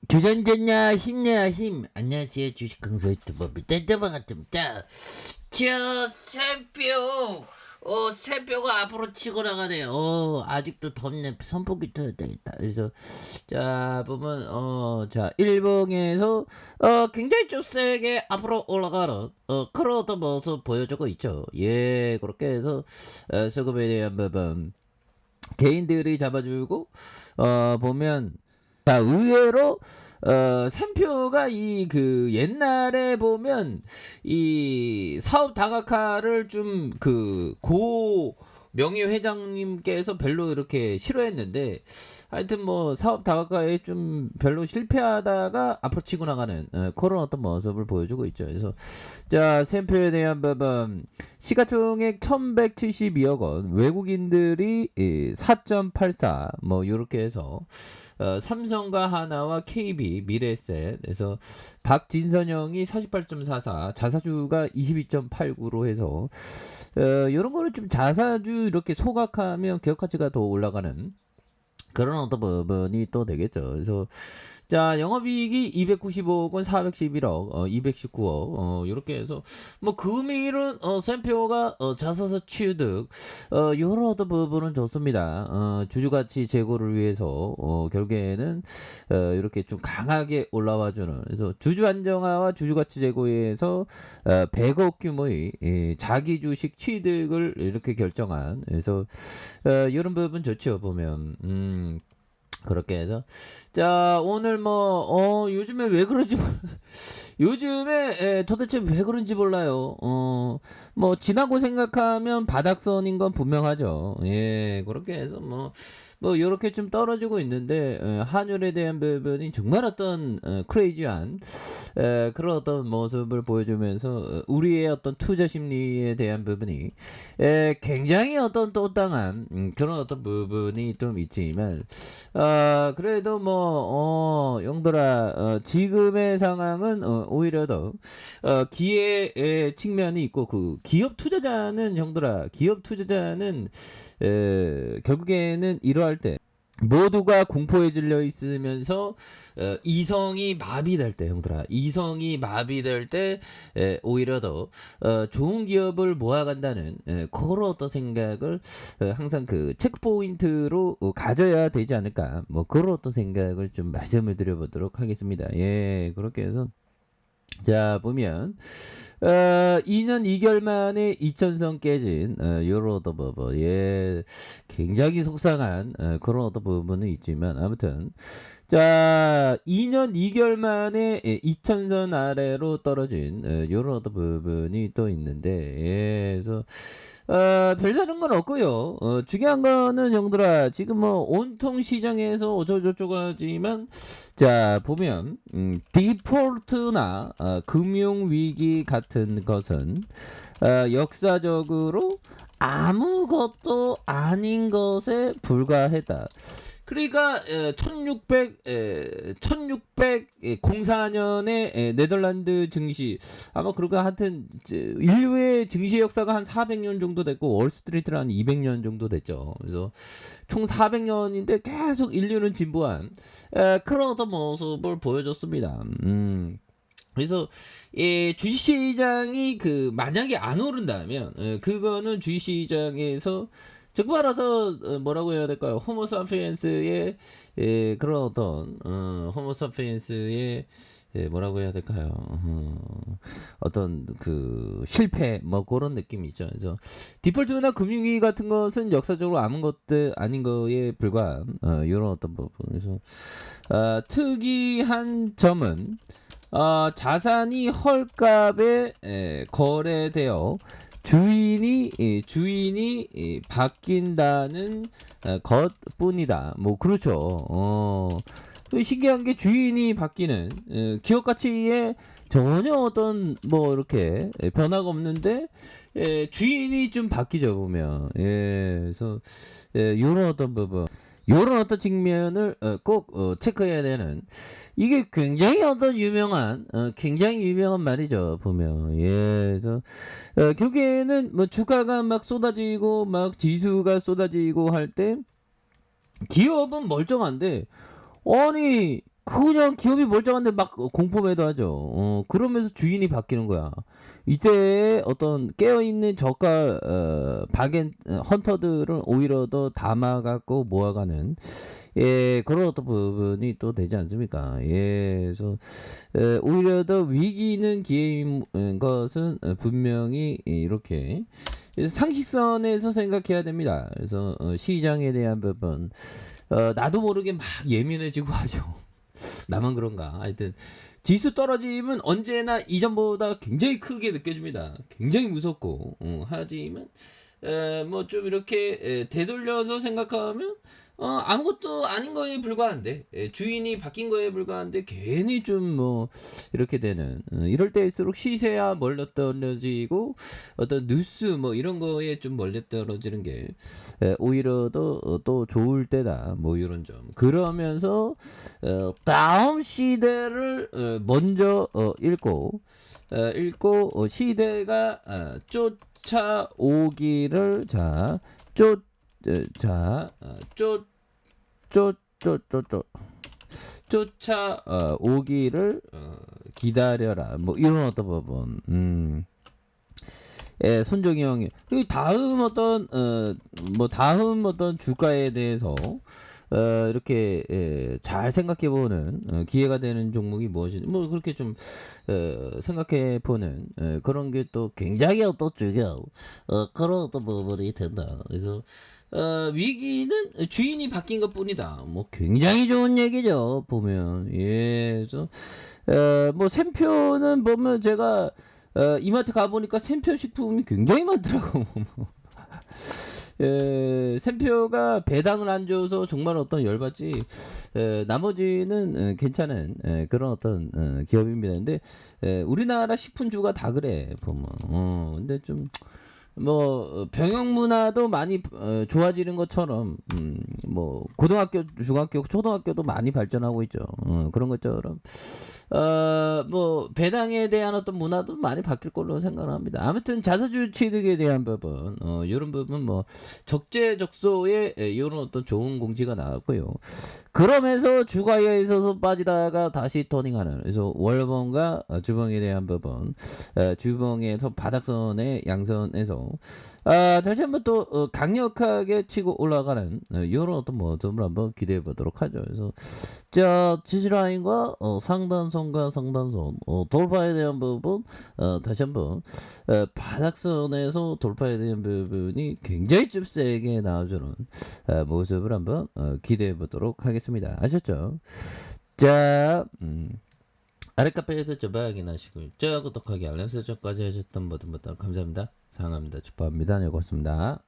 주전자냐 힘내야 힘. 안녕하세요, 주식 강사 유튜버입니다. 반갑습니다. 저 샘표 샘표가 앞으로 치고 나가네요. 아직도 덥네. 선풍기 틀어야 되겠다. 그래서 자 보면 자 일봉에서 굉장히 좀 세게 앞으로 올라가는 그런 어떤 모습 보여주고 있죠. 예, 그렇게 해서 수급에 대한 부분 개인들이 잡아주고 보면, 자, 의외로 샘표가 이 그 옛날에 보면 이 사업 다각화를 좀 그 고 명예 회장님께서 별로 이렇게 싫어했는데, 하여튼 뭐 사업 다각화에 좀 별로 실패하다가 앞으로 치고 나가는 그런 어떤 모습을 보여주고 있죠. 그래서 자, 샘표에 대한 부분 시가총액 1172억 원, 외국인들이 4.84 뭐 요렇게 해서 삼성과 하나와 KB, 미래에셋에서 박진선형이 48.44, 자사주가 22.89로 해서 이런 거를 좀 자사주 이렇게 소각하면 기업가치가 더 올라가는 그런 어떤 부분이 또 되겠죠. 그래서 자, 영업이익이 295억 원, 411억, 219억, 이렇게 해서 뭐 금일은 샘표가 자사서 취득, 요런 어떤 부분은 좋습니다. 주주가치 제고를 위해서 결국에는 이렇게 좀 강하게 올라와주는, 그래서 주주 안정화와 주주가치 제고에서 100억 규모의 자기 주식 취득을 이렇게 결정한, 그래서 이런 부분 좋죠. 보면 그렇게 해서 자, 오늘 뭐 요즘에 왜 그런지 요즘에 도대체 왜 그런지 몰라요. 뭐 지나고 생각하면 바닥선인 건 분명하죠. 예, 그렇게 해서 뭐 요렇게 좀 떨어지고 있는데, 환율에 대한 부분이 정말 어떤 크레이지한 그런 어떤 모습을 보여주면서 우리의 어떤 투자 심리에 대한 부분이 굉장히 어떤 또땅한 그런 어떤 부분이 좀 있지만, 그래도 뭐 용들아, 지금의 상황은 오히려 더 기회의 측면이 있고, 그 기업 투자자는 형들아, 기업 투자자는 결국에는 이러할 때 모두가 공포에 질려 있으면서 이성이 마비될 때, 형들아, 이성이 마비될 때 오히려 더 좋은 기업을 모아간다는 그런 어떤 생각을 항상 그 체크 포인트로 가져야 되지 않을까, 뭐 그런 어떤 생각을 좀 말씀을 드려보도록 하겠습니다. 예, 그렇게 해서 자 보면 2년 2개월 만에 2천선 깨진 요런 어떤 부분, 예, 굉장히 속상한 그런 어떤 부분은 있지만, 아무튼 자 2년 2개월 만에 2천선 아래로 떨어진 요런 어떤 부분이 또 있는데, 예, 그래서 별다른 건 없고요. 중요한 거는 형들아, 지금 뭐 온통 시장에서 어쩌고저쩌고 하지만, 자 보면 디폴트나 금융위기 같은 것은 역사적으로 아무것도 아닌 것에 불과했다. 그러니까 1604년에 네덜란드 증시, 아마 그러고 하여튼 인류의 증시 역사가 한 400년 정도 됐고, 월스트리트는 한 200년 정도 됐죠. 그래서 총 400년인데 계속 인류는 진보한 그런 어떤 모습을 보여줬습니다. 그래서 주식시장이 그 만약에 안 오른다면 그거는 주식시장에서 정말 어떤 뭐라고 해야 될까요? 호모사피엔스의 그런 어떤 호모사피엔스의 뭐라고 해야 될까요? 어떤 그 실패 뭐 그런 느낌이 있죠. 그래서 디폴트나 금융위기 같은 것은 역사적으로 아무것도 아닌 거에 불과한 이런 어떤 부분. 그래서 특이한 점은 자산이 헐값에 거래되어 주인이 바뀐다는 것뿐이다. 뭐 그렇죠. 신기한 게 주인이 바뀌는, 기업 가치에 전혀 어떤 뭐 이렇게 변화가 없는데 주인이 좀 바뀌죠, 보면. 예, 그래서 이런 어떤 부분, 요런 어떤 측면을 꼭 체크해야 되는, 이게 굉장히 어떤 굉장히 유명한 말이죠, 보면. 예, 그래서 결국에는 뭐 주가가 막 쏟아지고 막 지수가 쏟아지고 할 때 기업은 멀쩡한데, 아니 그냥 기업이 멀쩡한데 막 공포 매도하죠. 그러면서 주인이 바뀌는 거야. 이때 어떤 깨어있는 저가 헌터들은 오히려 더 담아갖고 모아가는 그런 어떤 부분이 또 되지 않습니까? 그래서 오히려 더 위기는 기회인 것은 분명히 이렇게 상식선에서 생각해야 됩니다. 그래서 시장에 대한 부분 나도 모르게 막 예민해지고 하죠. 나만 그런가? 하여튼 지수 떨어지면 언제나 이전보다 굉장히 크게 느껴집니다. 굉장히 무섭고 하지만 뭐 좀 이렇게 되돌려서 생각하면 아무것도 아닌 거에 불과한데 주인이 바뀐 거에 불과한데 괜히 좀 뭐 이렇게 되는 이럴 때일수록 시세야 멀리 떨어지고 어떤 뉴스 뭐 이런 거에 좀 멀리 떨어지는 게 오히려 또 좋을 때다 뭐 이런 점 그러면서 다음 시대를 먼저 읽고 시대가 쫓아오기를 쫓아오기를 기다려라 뭐 이런 어떤 부분 손정희 형이 그리고 다음 어떤 주가에 대해서 이렇게 잘 생각해보는 기회가 되는 종목이 무엇인지 뭐 그렇게 좀 생각해보는 그런 게 또 굉장히 어떤 중요 그런 어떤 부분이 된다. 그래서 위기는 주인이 바뀐 것뿐이다. 뭐 굉장히 좋은 얘기죠. 보면 그래서 뭐 샘표는 보면 제가 이마트 가보니까 샘표 식품이 굉장히 많더라고. 샘표가 배당을 안 줘서 정말 어떤 열받지 나머지는 괜찮은 그런 어떤 기업입니다. 근데 우리나라 식품주가 다 그래 보면 근데 좀 뭐 병역 문화도 많이 좋아지는 것처럼 뭐 고등학교, 중학교, 초등학교도 많이 발전하고 있죠. 그런 것처럼 뭐 배당에 대한 어떤 문화도 많이 바뀔 걸로 생각을 합니다. 아무튼 자사주 취득에 대한 부분 이런 부분 뭐 적재적소에 이런 어떤 좋은 공지가 나왔고요. 그러면서 주가에 있어서 빠지다가 다시 터닝하는 그래서 월봉과 주봉에 대한 부분 주봉에서 바닥선의 양선에서 다시 한번 또 강력하게 치고 올라가는 이런 어떤 모습을 한번 기대해 보도록 하죠. 그래서 자 지지라인과 상단선과 상단선 돌파에 대한 부분 다시 한번 바닥선에서 돌파에 대한 부분이 굉장히 좀 세게 나와주는 모습을 한번 기대해 보도록 하겠습니다. 아셨죠? 자, 아래 카페에서 저ba 확인하시고 저 구독하기 알람 설정까지 하셨던 모든 분들 감사합니다. 사랑합니다. 축하합니다. 네, 고맙습니다.